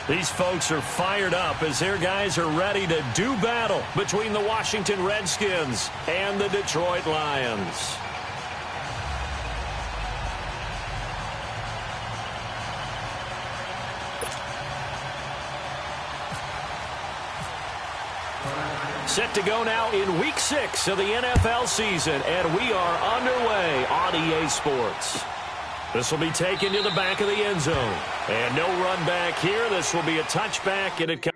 These folks are fired up as their guys are ready to do battle between the Washington Redskins and the Detroit Lions. Set to go now in Week 6 of the NFL season, and we are underway on EA Sports. This will be taken to the back of the end zone. And no run back here. This will be a touchback, and it comes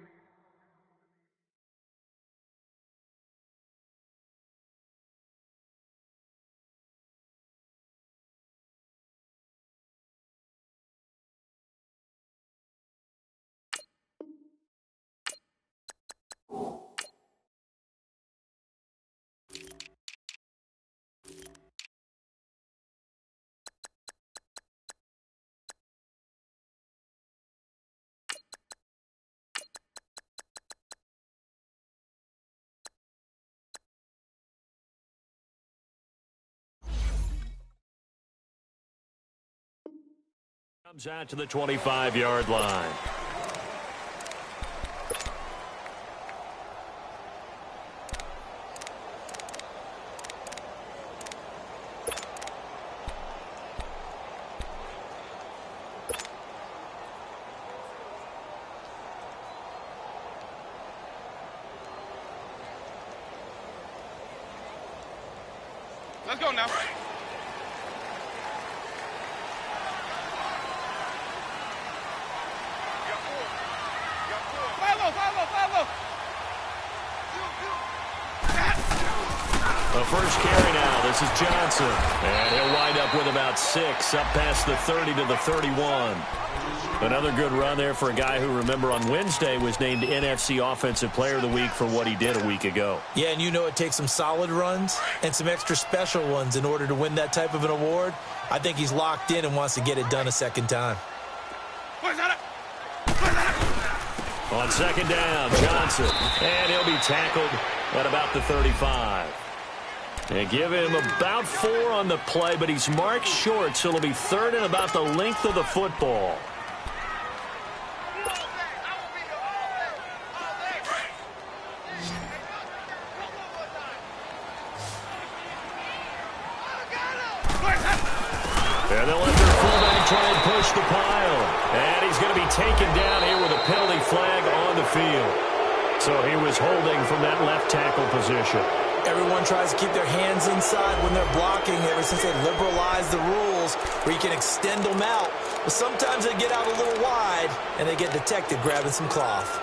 out to the 25-yard line. Let's go now. The first carry now. This is Johnson. And he'll wind up with about 6, up past the 30 to the 31. Another good run there for a guy who, remember, on Wednesday was named NFC Offensive Player of the Week for what he did a week ago. Yeah, and you know it takes some solid runs and some extra special ones in order to win that type of an award. I think he's locked in and wants to get it done a second time. On second down, Johnson. And he'll be tackled at about the 35. They give him about 4 on the play, but he's marked short, so it'll be third and about the length of the football. And they'll let their fullback try and push the pile. And he's going to be taken down here with a penalty flag on the field. So he was holding from that left tackle position. Everyone tries to keep their hands inside when they're blocking ever since they liberalized the rules where you can extend them out. But sometimes they get out a little wide, and they get detected grabbing some cloth.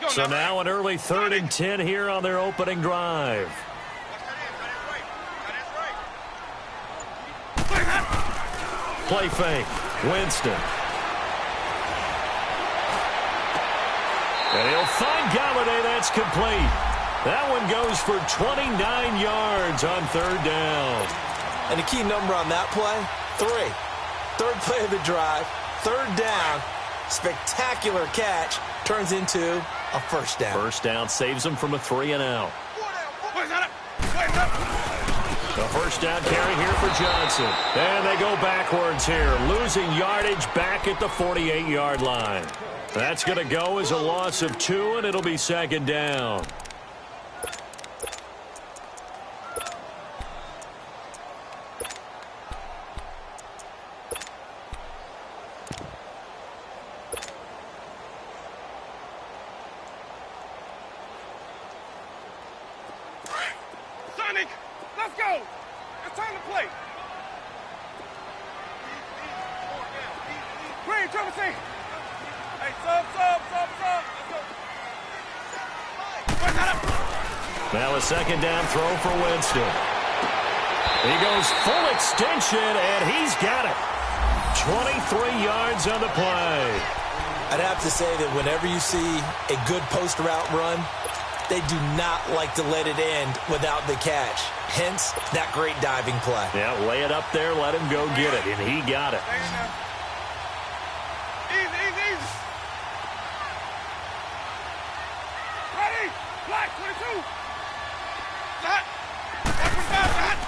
So now an early 3rd and 10 here on their opening drive. Play fake. Winston. And he'll find Galladay. That's complete. That one goes for 29 yards on 3rd down. And the key number on that play, 3. 3rd play of the drive, 3rd down, spectacular catch, turns into a first down. First down saves them from a 3-and-out. The first down carry here for Johnson. And they go backwards here, losing yardage back at the 48-yard line. That's going to go as a loss of 2, and it'll be 2nd down. Let's go. It's time to play. Green, Trevor, say. Hey, sub. Let's go. Now a 2nd down throw for Winston. He goes full extension, and he's got it. 23 yards on the play. I'd have to say that whenever you see a good post route run, They do not like to let it end without the catch. Hence, that great diving play. Yeah, lay it up there, let him go get it, and he got it. Easy, easy, easy. Ready? Black 22. Hot. 125, hot.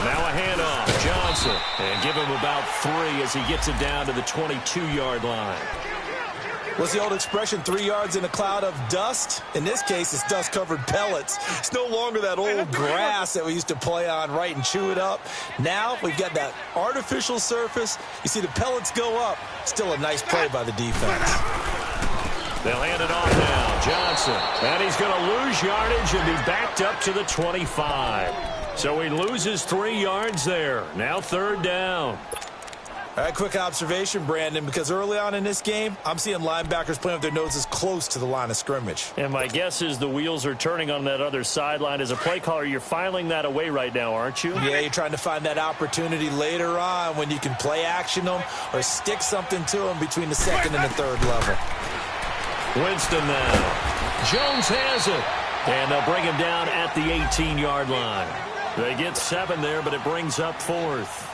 Now a handoff, Johnson, and give him about 3 as he gets it down to the 22-yard line. What's the old expression, 3 yards in a cloud of dust? In this case, it's dust-covered pellets. It's no longer that old grass that we used to play on, right, and chew it up. Now we've got that artificial surface. You see the pellets go up. Still a nice play by the defense. They'll hand it off now, Johnson. And he's going to lose yardage and be backed up to the 25. So he loses 3 yards there. Now 3rd down. All right, quick observation, Brandon, because early on in this game, I'm seeing linebackers playing with their noses close to the line of scrimmage. And my guess is the wheels are turning on that other sideline. As a play caller, you're filing that away right now, aren't you? Yeah, you're trying to find that opportunity later on when you can play action them or stick something to them between the 2nd and the 3rd level. Winston now. Jones has it. And they'll bring him down at the 18-yard line. They get 7 there, but it brings up 4th.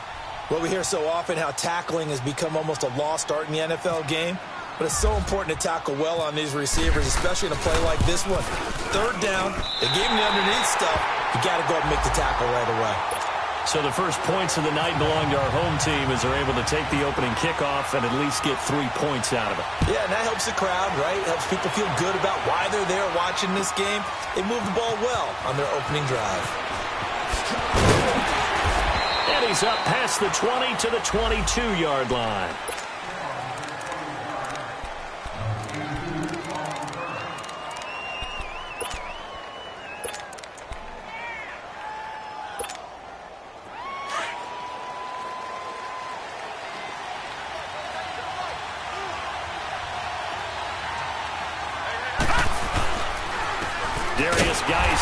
Well, we hear so often how tackling has become almost a lost art in the NFL game, but it's so important to tackle well on these receivers, especially in a play like this one. 3rd down, they gave him the underneath stuff. You got to go and make the tackle right away. So the first points of the night belong to our home team as they're able to take the opening kickoff and at least get 3 points out of it. Yeah, and that helps the crowd, right? Helps people feel good about why they're there watching this game. They moved the ball well on their opening drive. And he's up past the 20 to the 22-yard line.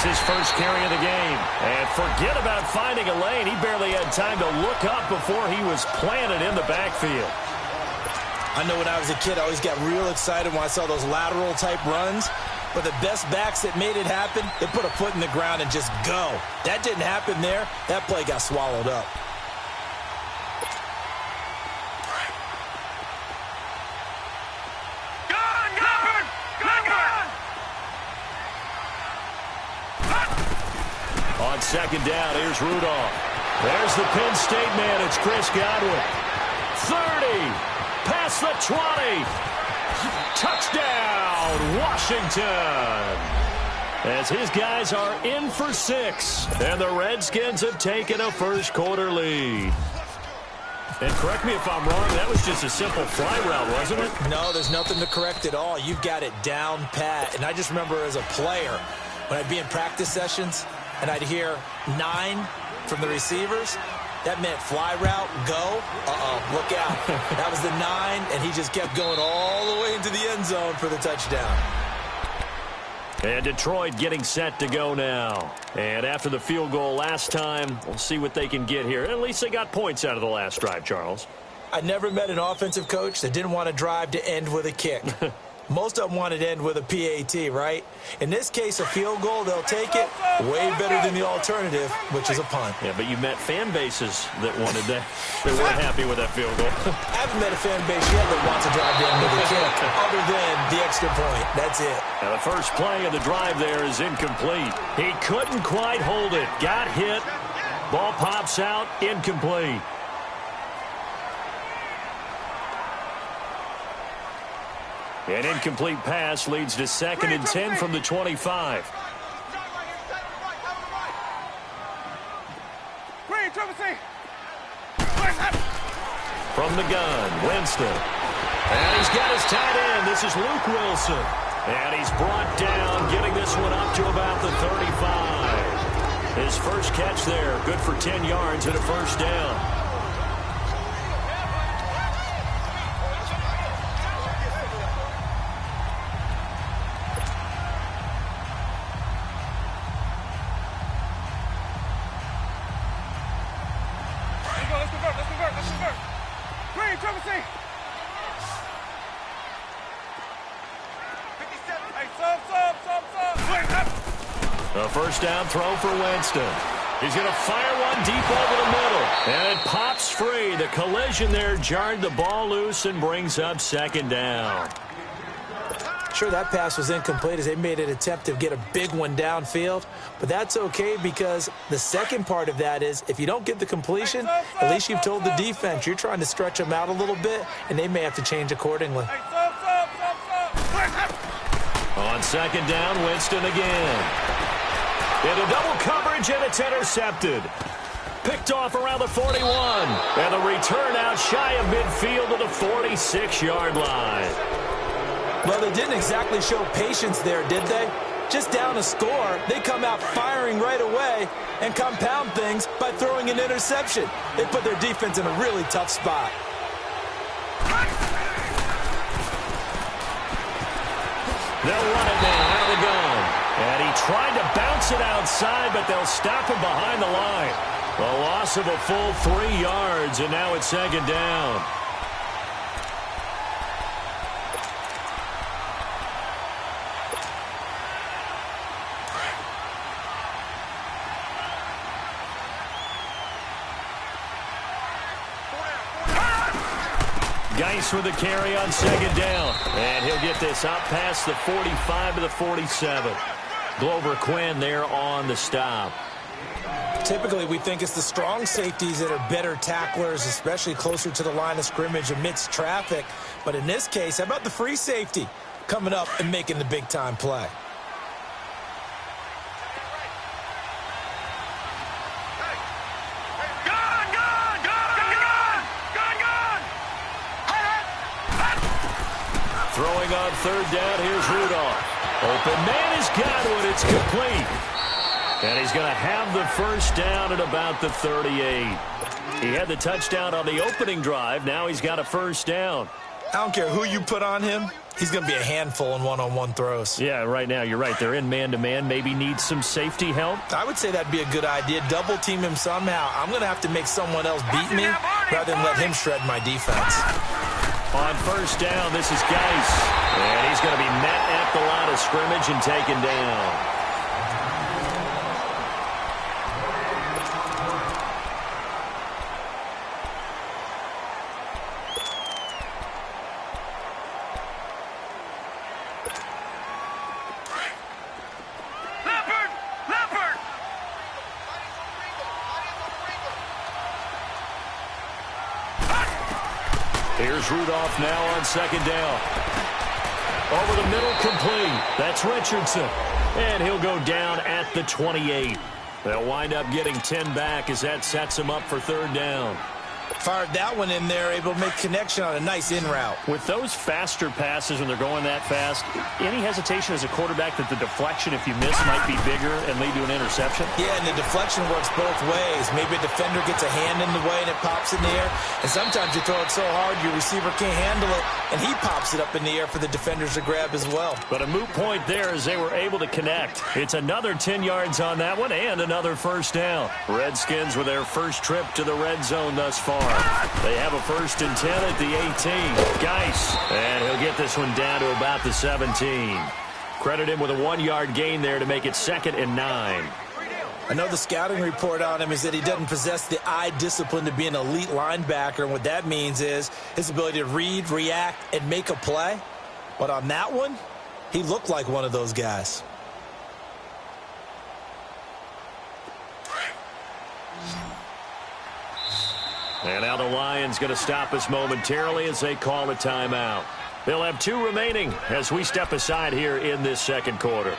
His first carry of the game. And forget about finding a lane. He barely had time to look up before he was planted in the backfield. I know when I was a kid, I always got real excited when I saw those lateral-type runs. But the best backs that made it happen, they put a foot in the ground and just go. That didn't happen there. That play got swallowed up. On 2nd down, here's Rudolph. There's the Penn State man. It's Chris Godwin. 30. Past the 20. Touchdown, Washington. As his guys are in for 6. And the Redskins have taken a first-quarter lead. And correct me if I'm wrong, that was just a simple fly route, wasn't it? No, there's nothing to correct at all. You've got it down pat. And I just remember as a player, when I'd be in practice sessions, and I'd hear 9 from the receivers, that meant fly route, go, look out. That was the 9, and he just kept going all the way into the end zone for the touchdown. And Detroit getting set to go now. And after the field goal last time, we'll see what they can get here. At least they got points out of the last drive, Charles. I never met an offensive coach that didn't want to drive to end with a kick. Most of them wanted to end with a PAT, right? In this case, a field goal, they'll take it. Way better than the alternative, which is a punt. Yeah, but you met fan bases that wanted that. They weren't happy with that field goal. I haven't met a fan base yet that wants to drive down with a kick, other than the extra point. That's it. Now, the first play of the drive there is incomplete. He couldn't quite hold it. Got hit. Ball pops out. Incomplete. An incomplete pass leads to 2nd and 10 from the 25. From the gun, Winston. And he's got his tight end. This is Luke Wilson. And he's brought down, getting this one up to about the 35. His first catch there, good for 10 yards and a first down. A first down throw for Winston. He's going to fire one deep over the middle. And it pops free. The collision there jarred the ball loose and brings up second down. Sure, that pass was incomplete as they made an attempt to get a big one downfield. But that's okay because the second part of that is if you don't get the completion, at least you've told the defense you're trying to stretch them out a little bit, and they may have to change accordingly. On second down, Winston again. Into double coverage, and it's intercepted. Picked off around the 41. And the return out shy of midfield to the 46-yard line. Well, they didn't exactly show patience there, did they? Just down a score, they come out firing right away and compound things by throwing an interception. They put their defense in a really tough spot. They'll run it now out of the gun. And he tried to bounce it outside, but they'll stop him behind the line. A loss of a full 3 yards, and now it's second down. Geis with the carry on second down. And he'll get this out past the 45 to the 47. Glover Quinn there on the stop. Typically, we think it's the strong safeties that are better tacklers, especially closer to the line of scrimmage amidst traffic. But in this case, how about the free safety coming up and making the big-time play? Throwing on third down, here's Rudolph. Open man has got it. It's complete. And he's going to have the first down at about the 38. He had the touchdown on the opening drive. Now he's got a first down. I don't care who you put on him. He's going to be a handful in one-on-one throws. Yeah, right now, you're right. They're in man-to-man. Maybe need some safety help. I would say that'd be a good idea. Double-team him somehow. I'm going to have to make someone else beat me rather than let him shred my defense. On first down, this is Geis. And he's going to be met at the line of scrimmage and taken down. Here's Rudolph now on second down. Over the middle, complete. That's Richardson. And he'll go down at the 28. They'll wind up getting 10 back as that sets him up for third down. Fired that one in there, able to make connection on a nice in route. With those faster passes when they're going that fast, any hesitation as a quarterback that the deflection, if you miss, might be bigger and lead to an interception? Yeah, and the deflection works both ways. Maybe a defender gets a hand in the way and it pops in the air. And sometimes you throw it so hard your receiver can't handle it, and he pops it up in the air for the defenders to grab as well. But a moot point there as they were able to connect. It's another 10 yards on that one and another first down. Redskins with their first trip to the red zone thus far. They have a 1st and 10 at the 18. Geis, and he'll get this one down to about the 17. Credit him with a 1-yard gain there to make it 2nd and 9. I know the scouting report on him is that he doesn't possess the eye discipline to be an elite linebacker. And what that means is his ability to read, react, and make a play. But on that one, he looked like one of those guys. And now the Lions going to stop us momentarily as they call a timeout. They'll have 2 remaining as we step aside here in this second quarter.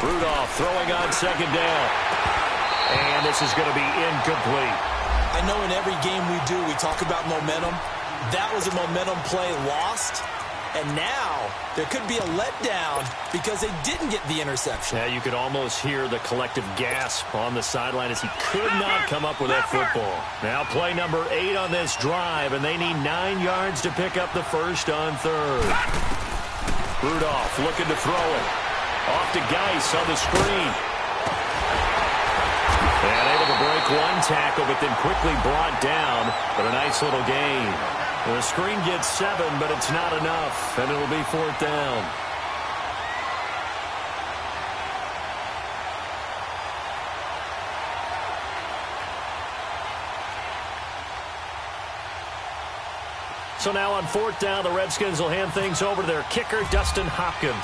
Rudolph throwing on second down. And this is going to be incomplete. I know in every game we do, we talk about momentum. That was a momentum play lost. And now there could be a letdown because they didn't get the interception. Yeah, you could almost hear the collective gasp on the sideline as he could not come up with that football. Now play number 8 on this drive, and they need 9 yards to pick up the first on third. Rudolph looking to throw it. Off to Geis on the screen. And able to break one tackle, but then quickly brought down. But a nice little gain. The screen gets 7, but it's not enough, and it'll be 4th down. So now on 4th down, the Redskins will hand things over to their kicker, Dustin Hopkins.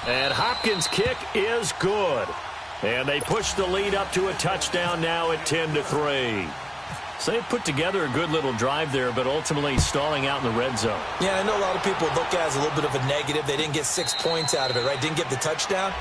And Hopkins' kick is good. And they push the lead up to a touchdown now at 10-3. So they put together a good little drive there, but ultimately stalling out in the red zone. Yeah, I know a lot of people look at it as a little bit of a negative. They didn't get 6 points out of it, right? Didn't get the touchdown.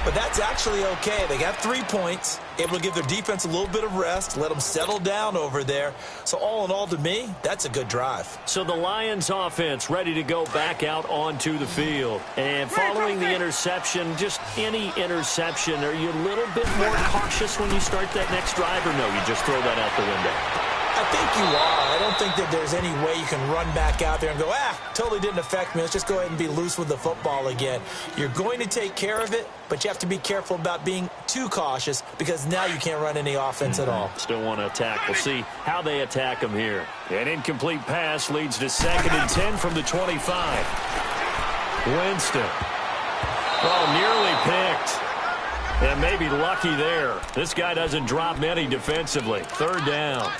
But that's actually okay. They got 3 points, able to give their defense a little bit of rest, let them settle down over there. So all in all, to me, that's a good drive. So the Lions offense ready to go back out onto the field. And following the interception, just any interception, are you a little bit more cautious when you start that next drive, or no, you just throw that out the window? I think you are. I don't think that there's any way you can run back out there and go, totally didn't affect me. Let's just go ahead and be loose with the football again. You're going to take care of it, but you have to be careful about being too cautious because now you can't run any offense at all. Still want to attack. We'll see how they attack them here. An incomplete pass leads to 2nd and 10 from the 25. Winston. Oh, nearly picked. And maybe lucky there. This guy doesn't drop many defensively. 3rd down.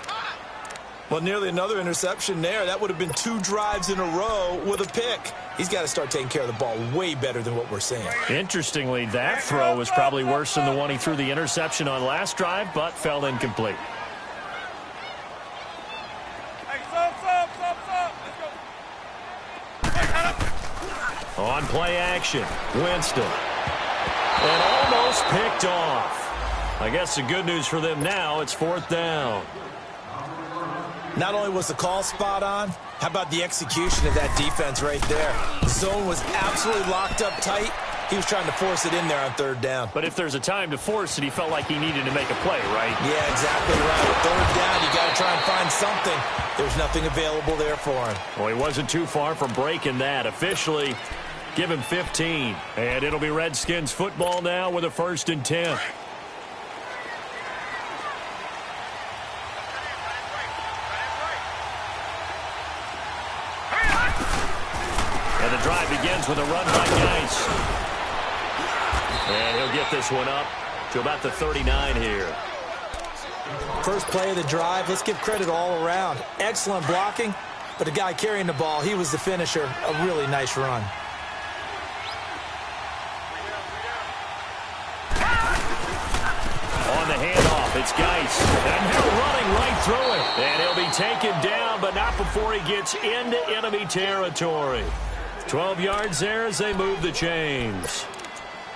Well, nearly another interception there. That would have been 2 drives in a row with a pick. He's got to start taking care of the ball way better than what we're seeing. Interestingly, that throw was probably worse than the one he threw the interception on last drive, but fell incomplete. On play action, Winston. And almost picked off. I guess the good news for them now, it's 4th down. Not only was the call spot on, how about the execution of that defense right there? The zone was absolutely locked up tight. He was trying to force it in there on 3rd down. But if there's a time to force it, he felt like he needed to make a play, right? Yeah, exactly right. 3rd down, you got to try and find something. There's nothing available there for him. Well, he wasn't too far from breaking that. Officially, give him 15. And it'll be Redskins football now with a 1st and 10. And the drive begins with a run by Geis. And he'll get this one up to about the 39 here. First play of the drive, let's give credit all around. Excellent blocking, but the guy carrying the ball, he was the finisher. A really nice run. On the handoff, it's Geis. And now running right through it. And he'll be taken down, but not before he gets into enemy territory. 12 yards there as they move the chains.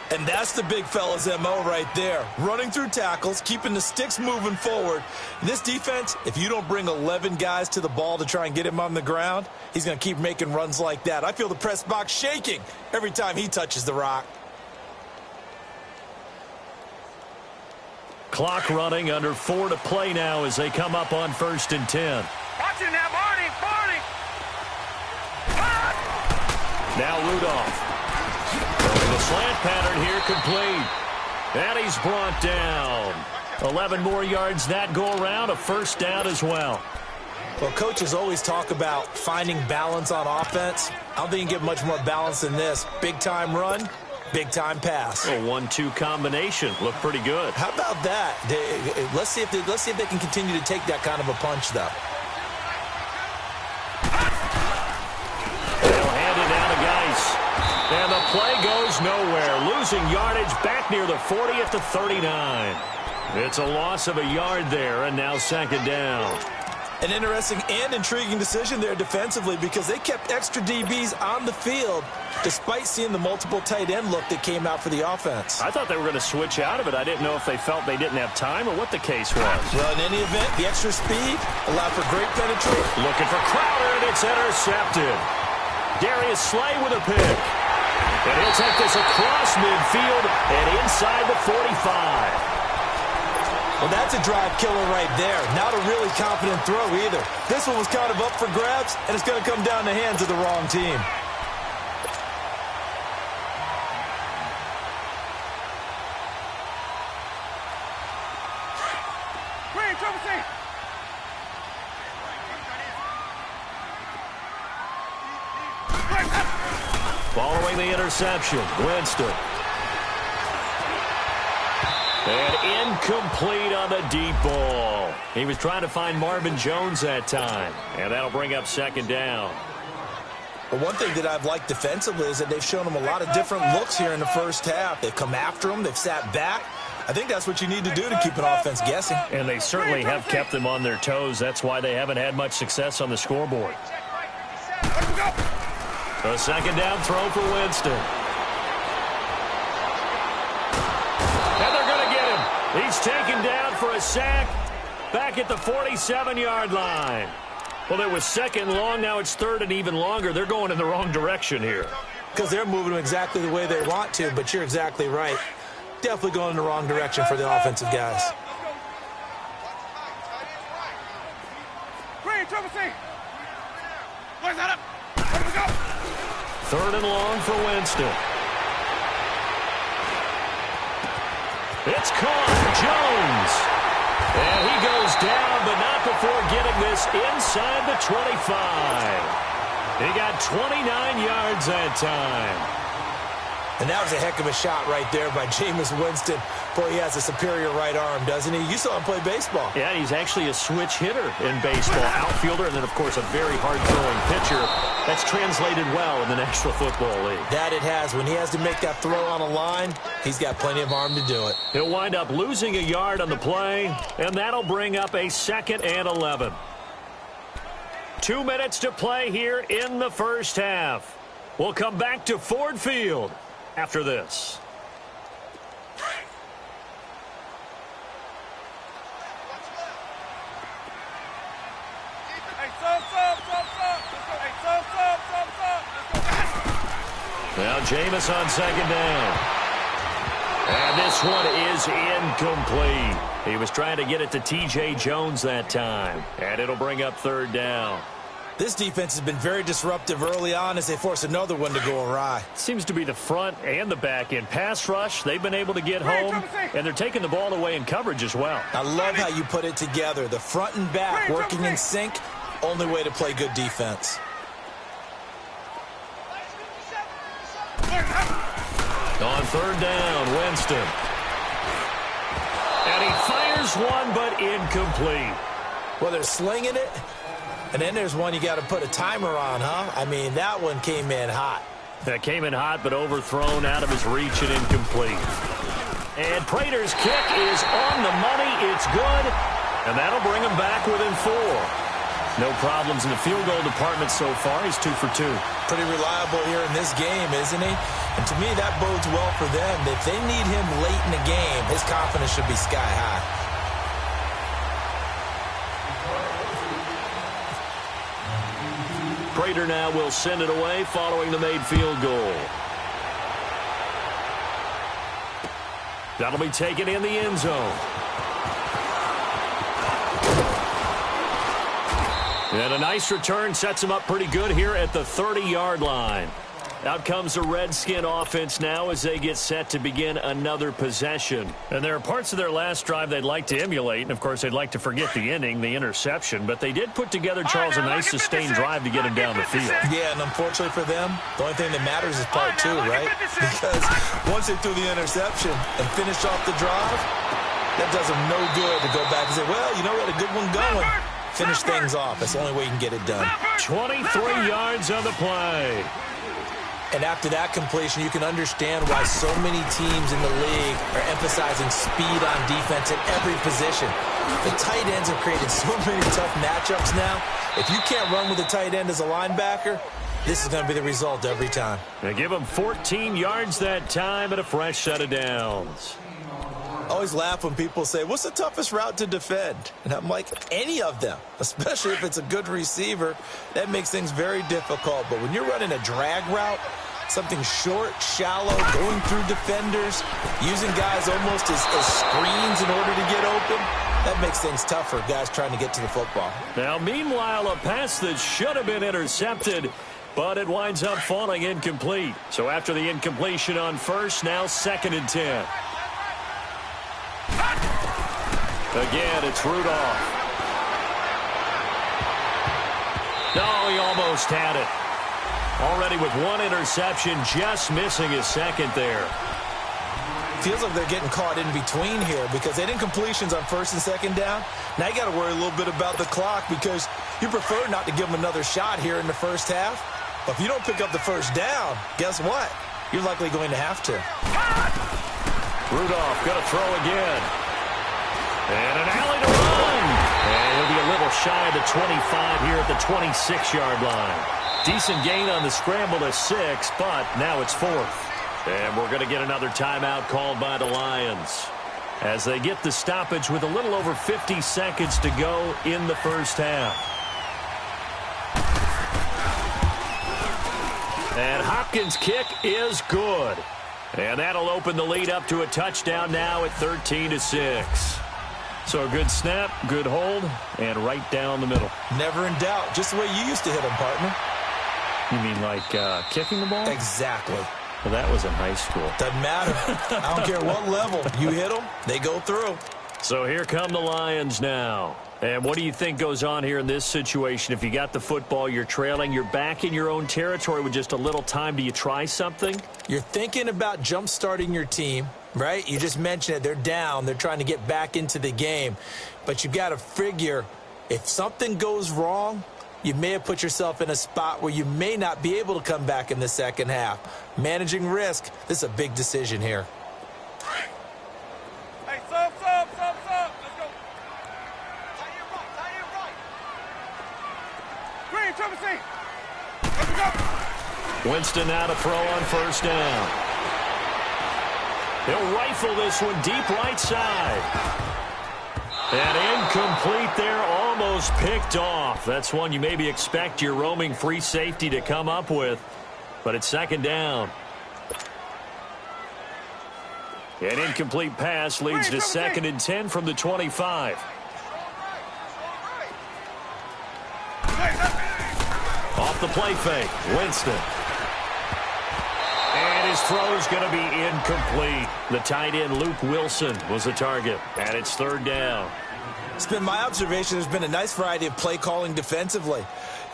And that's the big fella's MO right there. Running through tackles, keeping the sticks moving forward. This defense, if you don't bring 11 guys to the ball to try and get him on the ground, he's going to keep making runs like that. I feel the press box shaking every time he touches the rock. Clock running, under 4 to play now as they come up on 1st and 10. Watch it now, Barney. Now Rudolph. The slant pattern here complete. And he's brought down. 11 more yards that go around, a 1st down as well. Well, coaches always talk about finding balance on offense. I don't think you can get much more balance than this. Big-time run, big-time pass. A 1-2 combination. Looked pretty good. How about that? Let's see if they can continue to take that kind of a punch, though. They'll hand it down to Geis. And the play goes nowhere. Losing yardage back near the 40 at the 39. It's a loss of a yard there, and now 2nd down. An interesting and intriguing decision there defensively because they kept extra DBs on the field despite seeing the multiple tight end look that came out for the offense. I thought they were going to switch out of it. I didn't know if they felt they didn't have time or what the case was. Well, in any event, the extra speed allowed for great penetration. Looking for Crowder, and it's intercepted. Darius Slay with a pick. And he'll take this across midfield and inside the 45. Well, that's a drive killer right there. Not a really confident throw either. This one was kind of up for grabs, and it's going to come down the hands of the wrong team. Green, trouble team. Following the interception, Winston. And incomplete on the deep ball. He was trying to find Marvin Jones that time. And that'll bring up second down. But one thing that I've liked defensively is that they've shown him a lot of different looks here in the first half. They've come after him. They've sat back. I think that's what you need to do to keep an offense guessing. And they certainly have kept them on their toes. That's why they haven't had much success on the scoreboard. A second down throw for Winston. And they're going to get him. He's taken down for a sack back at the 47-yard line. Well, it was second long. Now it's third and even longer. They're going in the wrong direction here. Because they're moving exactly the way they want to, but you're exactly right. Definitely going in the wrong direction for the offensive guys. Green, trouble team. Where's that up? Where do we go? Third and long for Winston. It's caught. Jones. And he goes down, but not before getting this inside the 25. He got 29 yards that time. And that was a heck of a shot right there by Jameis Winston. Boy, he has a superior right arm, doesn't he? You saw him play baseball. Yeah, he's actually a switch hitter in baseball. Outfielder, and then, of course, a very hard-throwing pitcher. That's translated well in the National Football League. That it has. When he has to make that throw on a line, he's got plenty of arm to do it. He'll wind up losing a yard on the play, and that'll bring up a 2nd and 11. 2 minutes to play here in the first half. We'll come back to Ford Field after this. Now Jameis on second down. And this one is incomplete. He was trying to get it to T.J. Jones that time. And it'll bring up third down. This defense has been very disruptive early on as they force another one to go awry. Seems to be the front and the back end. Pass rush, they've been able to get home, and they're taking the ball away in coverage as well. I love how you put it together. The front and back working in sync, only way to play good defense. On third down, Winston. And he fires one, but incomplete. Well, they're slinging it. And then there's one you got to put a timer on, huh? I mean, that one came in hot. That came in hot, but overthrown out of his reach and incomplete. And Prater's kick is on the money. It's good. And that'll bring him back within 4. No problems in the field goal department so far. He's 2 for 2. Pretty reliable here in this game, isn't he? And to me, that bodes well for them. If they need him late in the game, his confidence should be sky high. Prater now will send it away following the made field goal. That'll be taken in the end zone. And a nice return sets him up pretty good here at the 30-yard line. Out comes the Redskin offense now as they get set to begin another possession. And there are parts of their last drive they'd like to emulate. And, of course, they'd like to forget the inning, the interception. But they did put together, Charles, a nice sustained drive to get him down the field. Yeah, and unfortunately for them, the only thing that matters is part 2, right? Because once they threw the interception and finished off the drive, that does them no good to go back and say, well, you know what, a good one going. Finish things off. That's the only way you can get it done. 23 yards on the play. And after that completion, you can understand why so many teams in the league are emphasizing speed on defense at every position. The tight ends have created so many tough matchups now. If you can't run with a tight end as a linebacker, this is going to be the result every time. They give him 14 yards that time and a fresh set of downs. I always laugh when people say, what's the toughest route to defend? And I'm like, any of them, especially if it's a good receiver. That makes things very difficult. But when you're running a drag route, Something short, shallow, going through defenders, using guys almost as screens in order to get open. That makes things tough for guys trying to get to the football. Now, meanwhile, a pass that should have been intercepted, but it winds up falling incomplete. So after the incompletion on first, now 2nd and 10. Again, it's Rudolph. No, he almost had it. Already with one interception, just missing his second there. Feels like they're getting caught in between here because they didn't completions on 1st and 2nd down. Now you got to worry a little bit about the clock because you prefer not to give them another shot here in the first half. But if you don't pick up the first down, guess what? You're likely going to have to. Rudolph going to throw again. And an alley to run. And he'll be a little shy of the 25 here at the 26-yard line. Decent gain on the scramble to 6, but now it's 4th. And we're going to get another timeout called by the Lions as they get the stoppage with a little over 50 seconds to go in the first half. And Hopkins' kick is good. And that'll open the lead up to a touchdown now at 13-6. So a good snap, good hold, and right down the middle. Never in doubt. Just the way you used to hit them, partner. You mean like kicking the ball? Exactly. Well, that was in high school. Doesn't matter. I don't care what level. You hit them, they go through. So here come the Lions now. And what do you think goes on here in this situation? If you got the football, you're trailing, you're back in your own territory with just a little time. Do you try something? You're thinking about jump-starting your team, right? You just mentioned it. They're down. They're trying to get back into the game. But you've got to figure if something goes wrong, you may have put yourself in a spot where you may not be able to come back in the second half. Managing risk, this is a big decision here. Hey, sub. Let's go. Tie you right. Green, triple C. Let's go. Winston now to throw on first down. He'll rifle this one deep right side. And incomplete there, almost picked off. That's one you maybe expect your roaming free safety to come up with. But it's 2nd down. An incomplete pass leads to 2nd and 10 from the 25. Off the play fake, Winston. And his throw's going to be incomplete. The tight end, Luke Wilson, was the target. And it's 3rd down. It's been my observation there's been a nice variety of play calling defensively.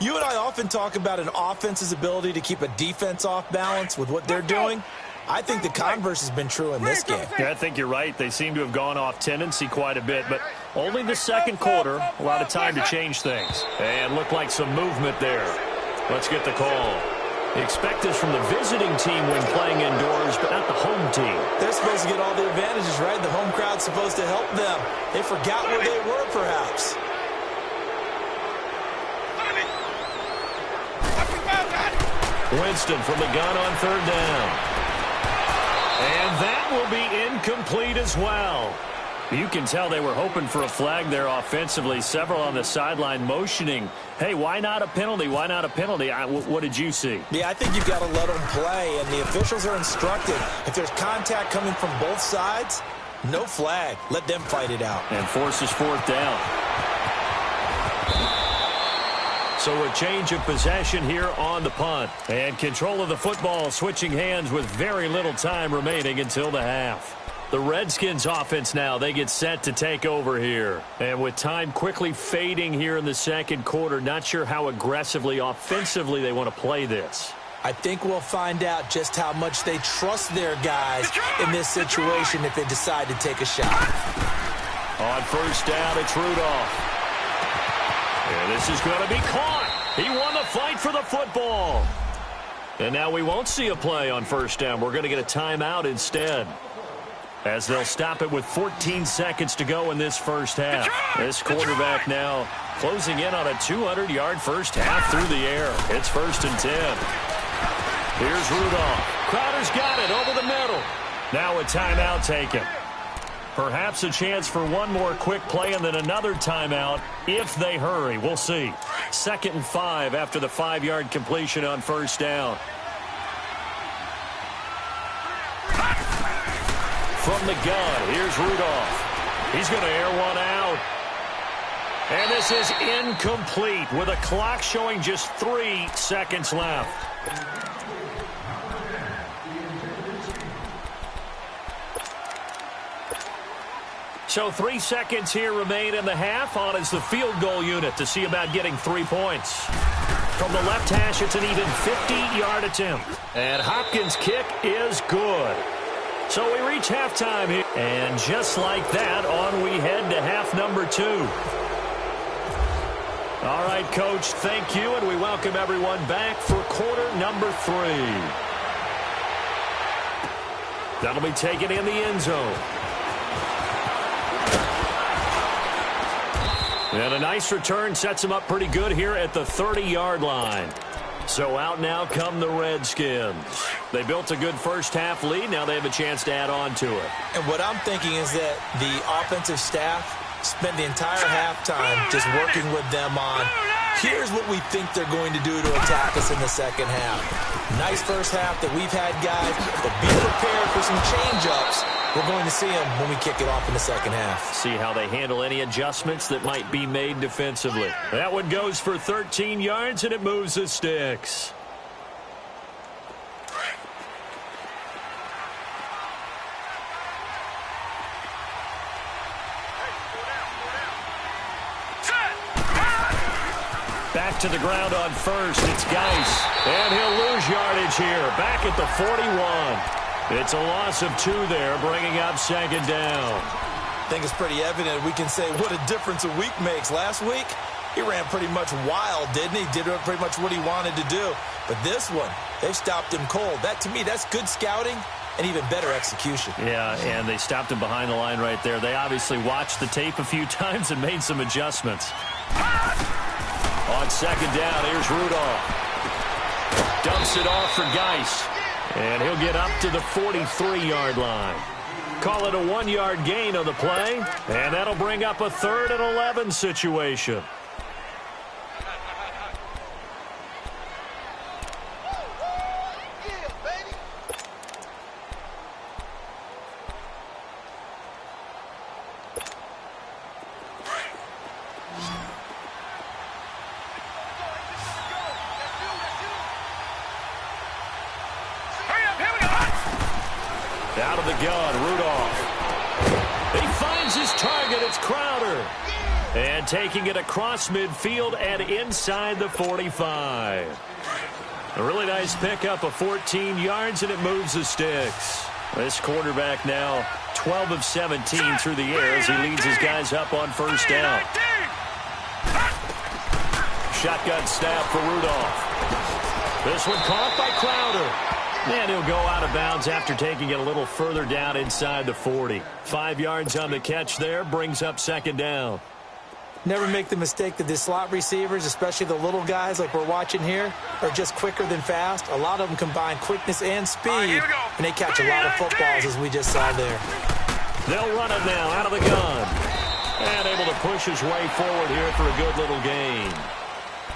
You and I often talk about an offense's ability to keep a defense off balance with what they're doing. I think the converse has been true in this game. Yeah, I think you're right. They seem to have gone off tendency quite a bit, but only the 2nd quarter, a lot of time to change things. And looked like some movement there. Let's get the call. Expect this from the visiting team when playing indoors, but not the home team. They're supposed to get all the advantages, right? The home crowd's supposed to help them. They forgot where they were, perhaps. Winston from the gun on 3rd down. And that will be incomplete as well. You can tell they were hoping for a flag there offensively. Several on the sideline motioning, hey, why not a penalty? Why not a penalty? What did you see? Yeah, I think you've got to let them play, and the officials are instructed. If there's contact coming from both sides, no flag. Let them fight it out. And forces 4th down. So a change of possession here on the punt. And control of the football switching hands with very little time remaining until the half. The Redskins offense now, they get set to take over here. And with time quickly fading here in the 2nd quarter, not sure how aggressively, offensively they want to play this. I think we'll find out just how much they trust their guys in this situation if they decide to take a shot. On first down, it's Rudolph. And this is going to be caught. He won the fight for the football. And now we won't see a play on first down. We're going to get a timeout instead, as they'll stop it with 14 seconds to go in this first half. This quarterback now closing in on a 200-yard first half through the air. It's 1st and 10. Here's Rudolph. Crowder's got it over the middle. Now a timeout taken. Perhaps a chance for one more quick play and then another timeout if they hurry. We'll see. 2nd and 5 after the 5-yard completion on first down. from the gun. Here's Rudolph. He's going to air one out. And this is incomplete with a clock showing just 3 seconds left. So 3 seconds here remain in the half. On is the field goal unit to see about getting 3 points. From the left hash, it's an even 50-yard attempt. And Hopkins' kick is good. So we reach halftime here. And just like that, on we head to half number 2. All right, Coach, thank you, and we welcome everyone back for quarter number 3. That'll be taken in the end zone. And a nice return sets him up pretty good here at the 30-yard line. So out now come the Redskins. They built a good first-half lead. Now they have a chance to add on to it. And what I'm thinking is that the offensive staff spent the entire halftime just working with them on, here's what we think they're going to do to attack us in the second half. Nice first half that we've had, guys, but be prepared for some change-ups. We're going to see them when we kick it off in the second half. See how they handle any adjustments that might be made defensively. That one goes for 13 yards, and it moves the sticks. Back to the ground on first. It's Geis. And he'll lose yardage here. Back at the 41. It's a loss of 2 there, bringing up second down. I think it's pretty evident. We can say what a difference a week makes. Last week, he ran pretty much wild, didn't he? Did pretty much what he wanted to do. But this one, they've stopped him cold. That, to me, that's good scouting and even better execution. Yeah, and they stopped him behind the line right there. They obviously watched the tape a few times and made some adjustments. On second down, here's Rudolph. Dumps it off for Geis. And he'll get up to the 43-yard line. Call it a 1-yard gain on the play. And that'll bring up a 3rd and 11 situation. Out of the gun, Rudolph. He finds his target. It's Crowder. And taking it across midfield and inside the 45. A really nice pickup of 14 yards, and it moves the sticks. This quarterback now 12 of 17 through the air as he leads his guys up on first down. Shotgun snap for Rudolph. This one caught by Crowder. And he'll go out of bounds after taking it a little further down inside the 40. 5 yards on the catch there, brings up second down. Never make the mistake that the slot receivers, especially the little guys like we're watching here, are just quicker than fast. A lot of them combine quickness and speed, and they catch a lot of footballs, as we just saw there. They'll run it now out of the gun. And able to push his way forward here for a good little gain.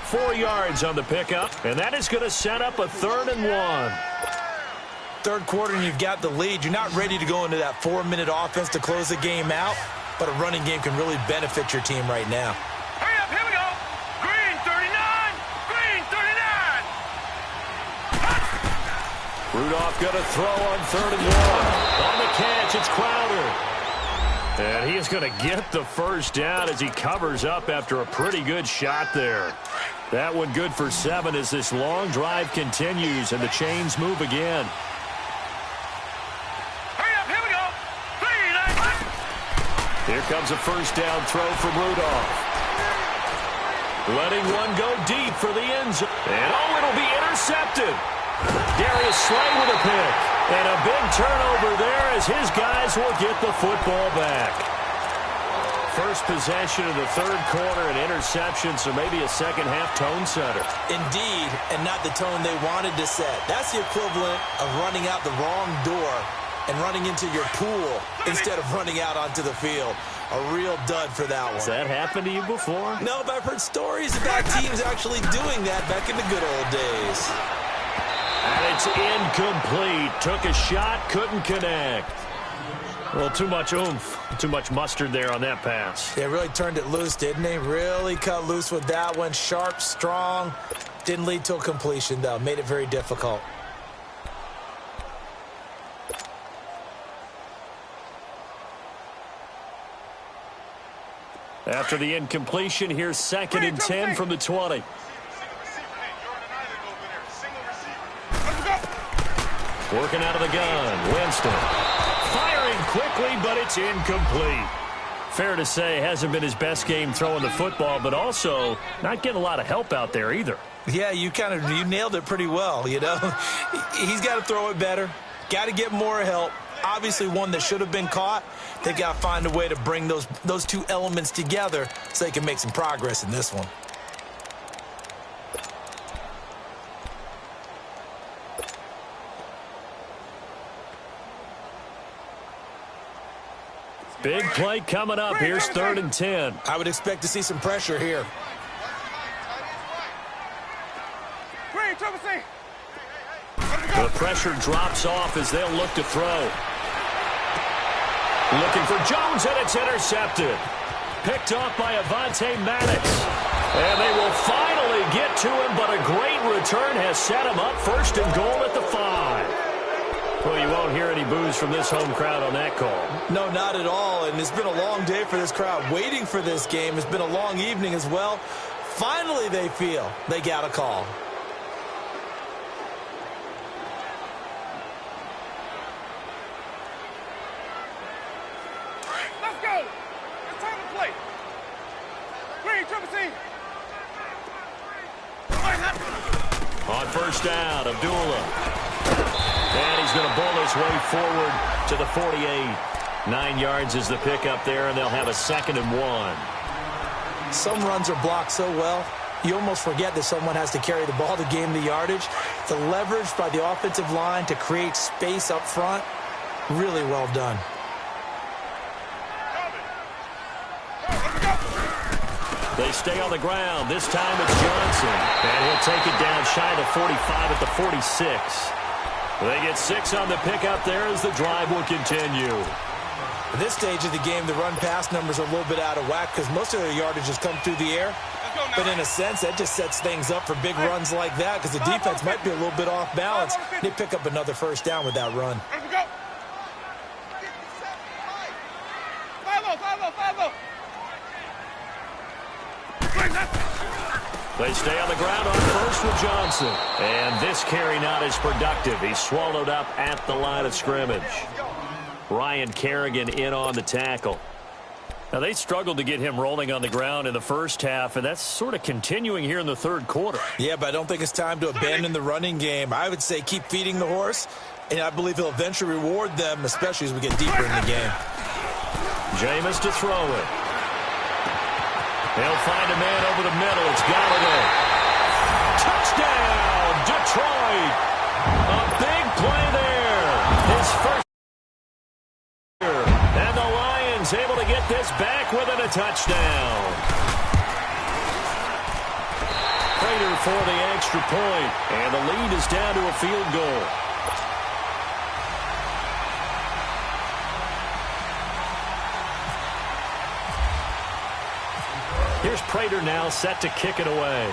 4 yards on the pickup, and that is going to set up a 3rd and 1. Third quarter and you've got the lead. You're not ready to go into that 4-minute offense to close the game out, but a running game can really benefit your team right now. Hurry up, here we go. Green 39, green 39. Rudolph going to throw on 3rd and 1. On the catch, it's Crowder. And he is going to get the first down as he covers up after a pretty good shot there. That one good for 7 as this long drive continues and the chains move again. Here comes a first down throw from Rudolph. Letting one go deep for the end zone. And oh, it'll be intercepted. Darius Slay with a pick. And a big turnover there as his guys will get the football back. First possession of the third quarter, an interception, so maybe a second-half tone setter. Indeed, and not the tone they wanted to set. That's the equivalent of running out the wrong door and running into your pool instead of running out onto the field. A real dud for that one. Has that happened to you before? No, but I've heard stories about teams actually doing that back in the good old days. And it's incomplete. Took a shot, couldn't connect. Well, too much oomph, too much mustard there on that pass. Yeah, really turned it loose, didn't he? Really cut loose with that one. Sharp, strong. Didn't lead to a completion, though. Made it very difficult. After the incompletion, here's 2nd and 10 from the 20. Working out of the gun, Winston. Firing quickly, but it's incomplete. Fair to say, hasn't been his best game throwing the football, but also not getting a lot of help out there either. Yeah, you nailed it pretty well, you know. He's got to throw it better. Got to get more help. Obviously one that should have been caught. They got to find a way to bring those two elements together so they can make some progress in this one. Big play coming up. Here's 3rd and 10. I would expect to see some pressure here. The pressure drops off as they'll look to throw. Looking for Jones, and it's intercepted. Picked off by Avonte Maddox. And they will finally get to him, but a great return has set him up 1st and goal at the 5. Well, you won't hear any boos from this home crowd on that call. No, not at all, and it's been a long day for this crowd waiting for this game. It's been a long evening as well. Finally, they feel they got a call. Let's go. It's time to play. Green, triple C. On 1st down, Abdullah. And he's going to bowl his way forward to the 48. 9 yards is the pickup there, and they'll have a 2nd and 1. Some runs are blocked so well, you almost forget that someone has to carry the ball to gain the yardage. The leverage by the offensive line to create space up front, really well done. They stay on the ground. This time it's Johnson. And he'll take it down shy of the 45 at the 46. They get 6 on the pickup there as the drive will continue. At this stage of the game, the run-pass numbers are a little bit out of whack because most of their yardage has come through the air. But in a sense, that just sets things up for big runs like that because the defense might be a little bit off balance. They pick up another 1st down with that run. They stay on the ground on 1st with Johnson. And this carry not as productive. He's swallowed up at the line of scrimmage. Ryan Kerrigan in on the tackle. Now, they struggled to get him rolling on the ground in the 1st half, and that's sort of continuing here in the 3rd quarter. Yeah, but I don't think it's time to abandon the running game. I would say keep feeding the horse, and I believe he'll eventually reward them, especially as we get deeper in the game. Jameis to throw it. They'll find a man over the middle. It's Golladay. Touchdown, Detroit. A big play there. His 1st. And the Lions able to get this back within a touchdown. Prater for the extra point. And the lead is down to a field goal. Here's Prater now set to kick it away.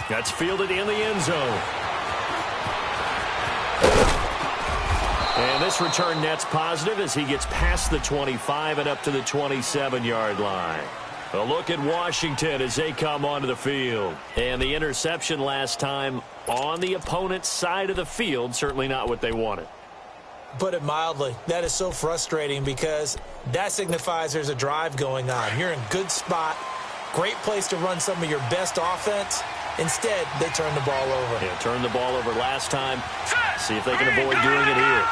That's fielded in the end zone. And this return net's positive as he gets past the 25 and up to the 27-yard line. A look at Washington as they come onto the field. And the interception last time on the opponent's side of the field, certainly not what they wanted. Put it mildly, that is so frustrating because that signifies there's a drive going on. You're in a good spot, great place to run some of your best offense. Instead, they turn the ball over. Yeah, turned the ball over last time. See if they can avoid doing it here.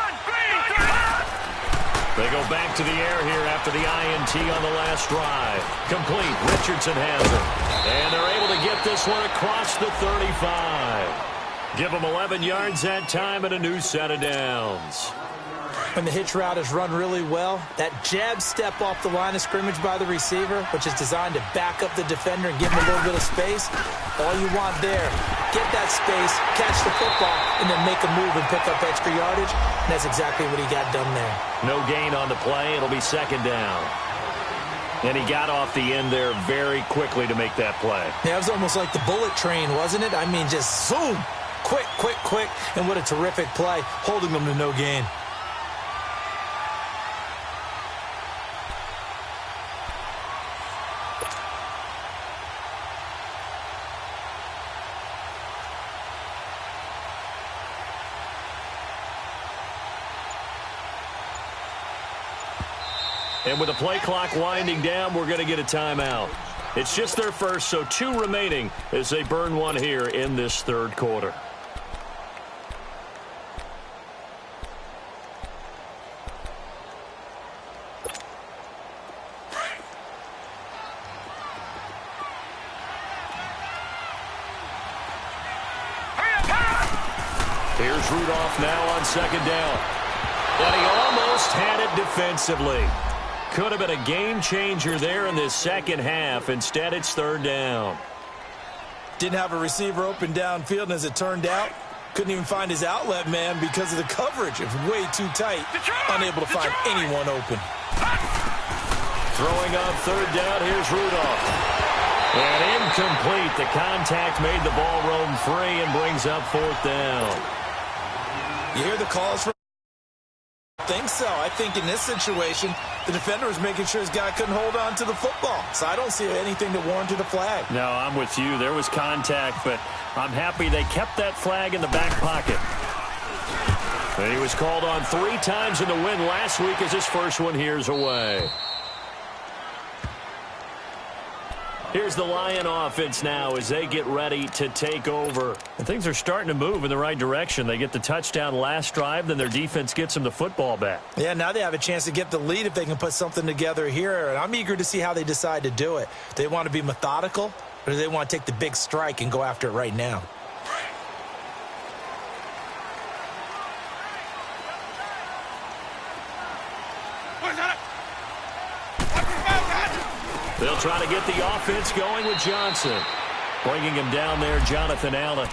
They go back to the air here after the INT on the last drive. Complete. Richardson has it. And they're able to get this one across the 35. Give them 11 yards that time and a new set of downs. When the hitch route is run really well, that jab step off the line of scrimmage by the receiver, which is designed to back up the defender and give him a little bit of space, all you want there, get that space, catch the football, and then make a move and pick up extra yardage. And that's exactly what he got done there. No gain on the play. It'll be second down. And he got off the end there very quickly to make that play. Yeah, it was almost like the bullet train, wasn't it? I mean, just zoom. Quick, quick, quick. And what a terrific play, holding them to no gain. And with the play clock winding down, we're going to get a timeout. It's just their first, so 2 remaining as they burn one here in this third quarter. Here's Rudolph now on second down. And he almost had it defensively. Could have been a game changer there in this second half. Instead, it's third down. Didn't have a receiver open downfield, and as it turned out, couldn't even find his outlet man because of the coverage. It was way too tight, unable to find anyone open. Throwing on third down, here's Rudolph. And incomplete. The contact made the ball roam free and brings up fourth down. You hear the calls for? I think so. I think in this situation, the defender was making sure his guy couldn't hold on to the football. So I don't see anything that warranted a flag. No, I'm with you. There was contact, but I'm happy they kept that flag in the back pocket. And he was called on 3 times in the win last week as his first one here's away. Here's the Lion offense now as they get ready to take over. And things are starting to move in the right direction. They get the touchdown last drive, then their defense gets them the football back. Yeah, now they have a chance to get the lead if they can put something together here. And I'm eager to see how they decide to do it. Do they want to be methodical, or do they want to take the big strike and go after it right now? They'll try to get the offense going with Johnson. Bringing him down there, Jonathan Allen.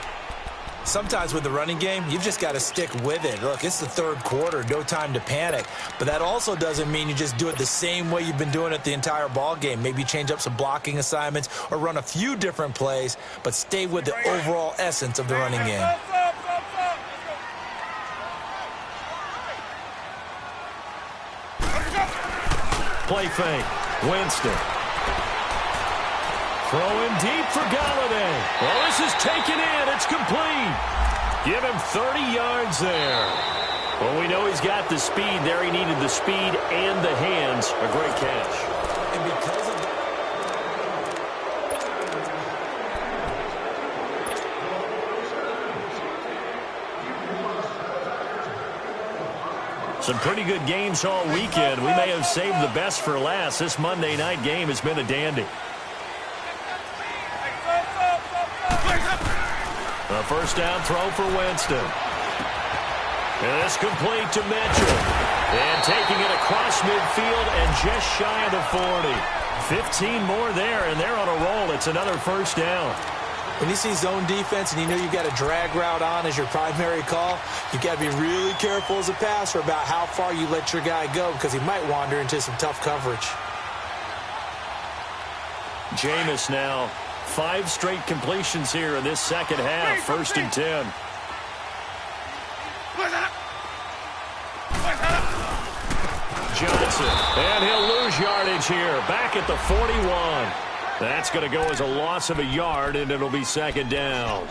Sometimes with the running game, you've just got to stick with it. Look, it's the third quarter, no time to panic. But that also doesn't mean you just do it the same way you've been doing it the entire ball game. Maybe change up some blocking assignments or run a few different plays, but stay with the overall essence of the running game. Play fake. Winston. Throwing deep for Galladay. Well, this is taken in. It's complete. Give him 30 yards there. Well, we know he's got the speed there. He needed the speed and the hands. A great catch. And because of some pretty good games all weekend. We may have saved the best for last. This Monday night game has been a dandy. A first down throw for Winston. And it's complete to Mitchell. And taking it across midfield and just shy of the 40. 15 more there, and they're on a roll. It's another first down. When you see zone defense and you know you've got a drag route on as your primary call, you've got to be really careful as a passer about how far you let your guy go because he might wander into some tough coverage. Jameis now, 5 straight completions here in this second half. First and 10. Johnson, and he'll lose yardage here. Back at the 41. That's going to go as a loss of a yard, and it'll be second down.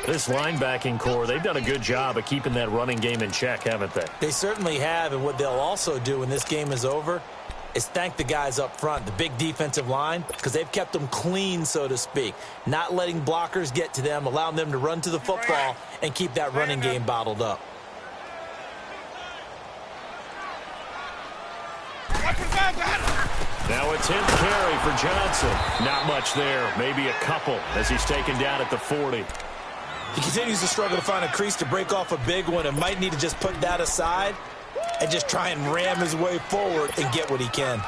This linebacking core, they've done a good job of keeping that running game in check, haven't they? They certainly have, and what they'll also do when this game is over is thank the guys up front, the big defensive line, because they've kept them clean, so to speak, not letting blockers get to them, allowing them to run to the football and keep that running game bottled up. Now a 10th carry for Johnson. Not much there, maybe a couple as he's taken down at the 40. He continues to struggle to find a crease to break off a big one and might need to just put that aside and just try and ram his way forward and get what he can.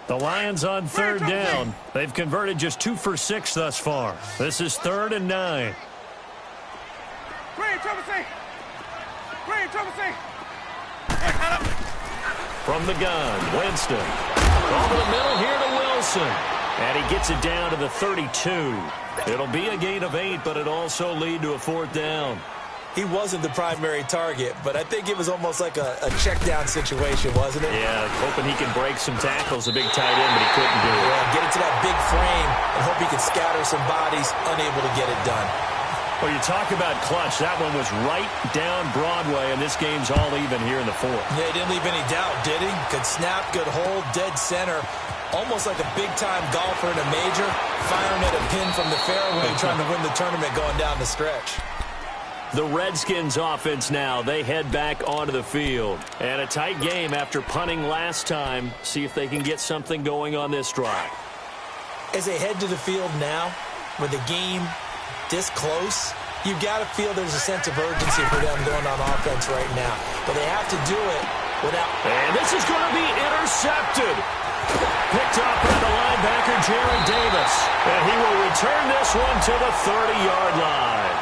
The Lions on third down. They've converted just 2 for 6 thus far. This is 3rd and 9. From the gun, Winston. Over the middle here to Wilson. And he gets it down to the 32. It'll be a gain of 8, but it also lead to a 4th down. He wasn't the primary target, but I think it was almost like a check-down situation, wasn't it? Yeah, hoping he can break some tackles, a big tight end, but he couldn't do it. Yeah, get it to that big frame and hope he could scatter some bodies, unable to get it done. Well, you talk about clutch. That one was right down Broadway, and this game's all even here in the 4th. Yeah, he didn't leave any doubt, did he? Good snap, good hold, dead center. Almost like a big-time golfer in a major, firing at a pin from the fairway, trying to win the tournament going down the stretch. The Redskins offense now. They head back onto the field. And a tight game after punting last time. See if they can get something going on this drive. As they head to the field now, with the game this close, you've got to feel there's a sense of urgency for them going on offense right now. But they have to do it without... And this is going to be intercepted. Picked up by the linebacker, Jared Davis. And he will return this one to the 30-yard line.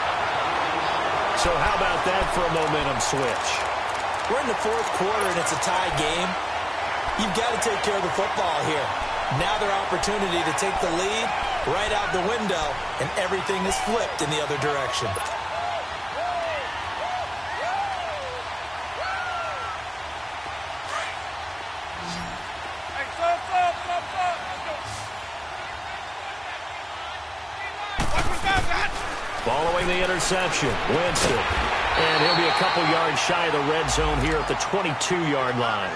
So how about that for a momentum switch? We're in the 4th quarter, and it's a tie game. You've got to take care of the football here. Now their opportunity to take the lead right out the window, and everything is flipped in the other direction. Following the interception, Winston. And he'll be a couple yards shy of the red zone here at the 22-yard line.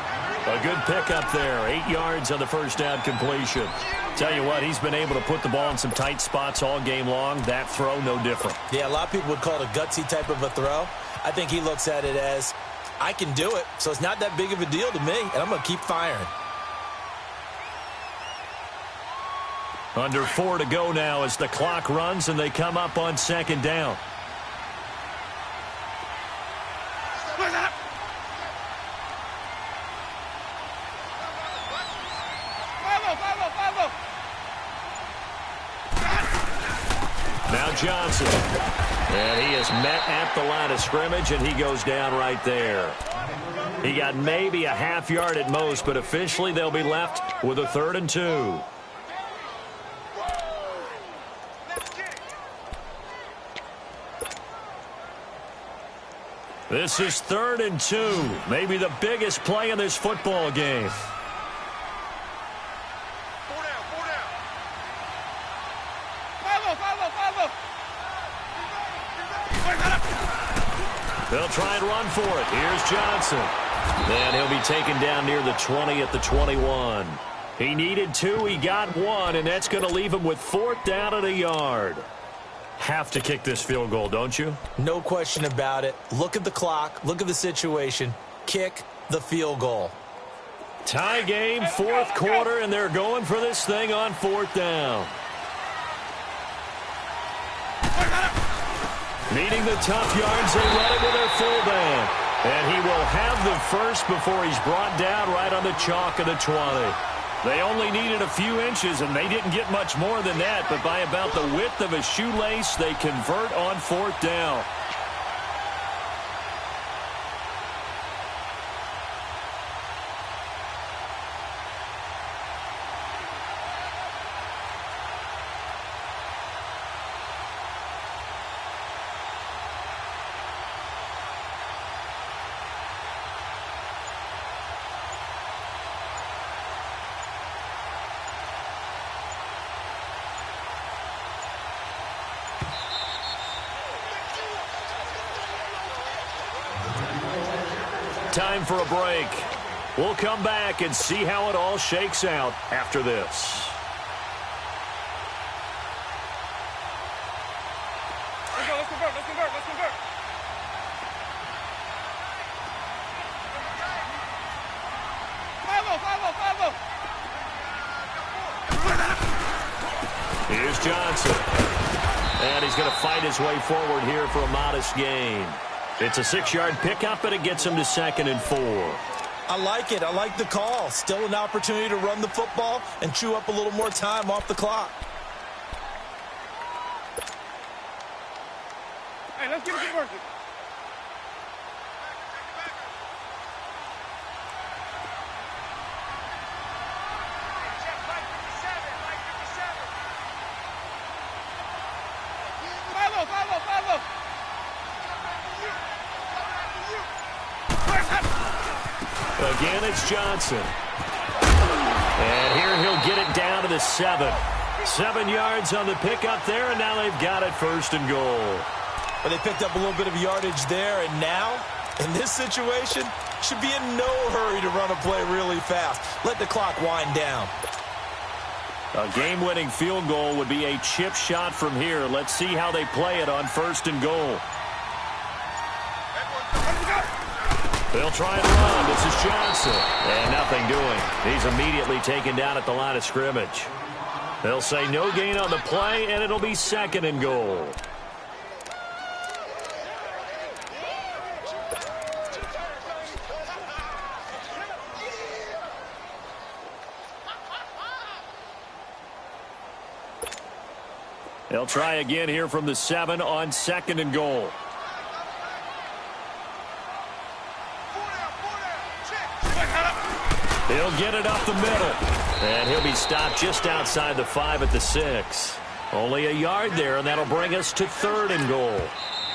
A good pickup there. 8 yards on the first down completion. Tell you what, he's been able to put the ball in some tight spots all game long. That throw, no different. Yeah, a lot of people would call it a gutsy type of a throw. I think he looks at it as, I can do it, so it's not that big of a deal to me, and I'm going to keep firing. Under 4 to go now as the clock runs and they come up on 2nd down. Now Johnson. And he is met at the line of scrimmage, and he goes down right there. He got maybe a half yard at most, but officially they'll be left with a 3rd and 2. This is 3rd and 2. Maybe the biggest play in this football game. They'll try and run for it. Here's Johnson. And he'll be taken down near the 20 at the 21. He needed 2. He got 1, and that's going to leave him with 4th down at a yard. Have to kick this field goal, don't you? No question about it. Look at the clock. Look at the situation. Kick the field goal. Tie game, 4th quarter, and they're going for this thing on 4th down. Needing the tough yards, they run it with their fullback. And he will have the first before he's brought down right on the chalk of the 20. They only needed a few inches, and they didn't get much more than that. But by about the width of a shoelace, they convert on 4th down. Time for a break. We'll come back and see how it all shakes out after this. Let's convert. Follow. Here's Johnson. And he's going to fight his way forward here for a modest gain. It's a 6-yard pickup, and it gets him to 2nd and 4. I like it. I like the call. Still an opportunity to run the football and chew up a little more time off the clock. Hey, let's get it working. Follow. Again, it's Johnson. And here he'll get it down to the 7. 7 yards on the pickup there, and now they've got it 1st and goal. Well, they picked up a little bit of yardage there, and now, in this situation, should be in no hurry to run a play really fast. Let the clock wind down. A game-winning field goal would be a chip shot from here. Let's see how they play it on 1st and goal. They'll try and run. This is Johnson. And nothing doing. He's immediately taken down at the line of scrimmage. They'll say no gain on the play, and it'll be 2nd and goal. They'll try again here from the 7 on 2nd and goal. He'll get it up the middle. And he'll be stopped just outside the 5 at the 6. Only a yard there, and that'll bring us to 3rd and goal.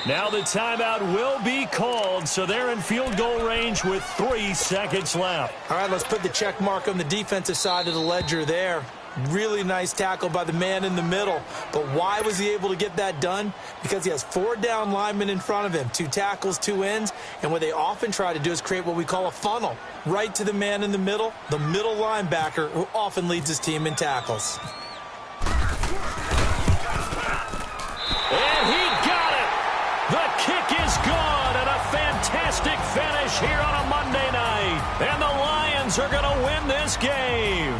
Now the timeout will be called, so they're in field goal range with 3 seconds left. All right, let's put the check mark on the defensive side of the ledger there. Really nice tackle by the man in the middle. But why was he able to get that done? Because he has 4 down linemen in front of him, 2 tackles, 2 ends. And what they often try to do is create what we call a funnel. Right to the man in the middle linebacker, who often leads his team in tackles. And he got it! The kick is gone, and a fantastic finish here on a Monday night. And the Lions are going to win this game.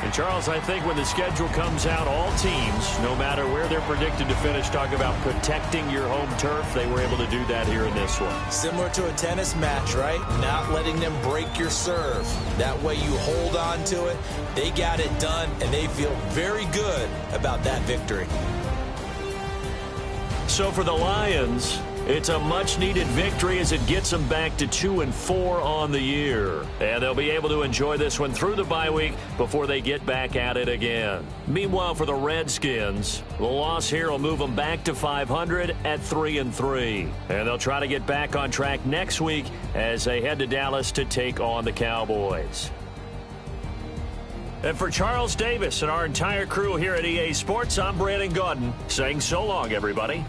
And, Charles, I think when the schedule comes out, all teams, no matter where they're predicted to finish, talk about protecting your home turf. They were able to do that here in this one. Similar to a tennis match, right? Not letting them break your serve. That way you hold on to it. They got it done, and they feel very good about that victory. So for the Lions, it's a much-needed victory as it gets them back to 2-4 on the year. And they'll be able to enjoy this one through the bye week before they get back at it again. Meanwhile, for the Redskins, the loss here will move them back to 500 at 3-3. And they'll try to get back on track next week as they head to Dallas to take on the Cowboys. And for Charles Davis and our entire crew here at EA Sports, I'm Brandon Gaudin saying so long, everybody.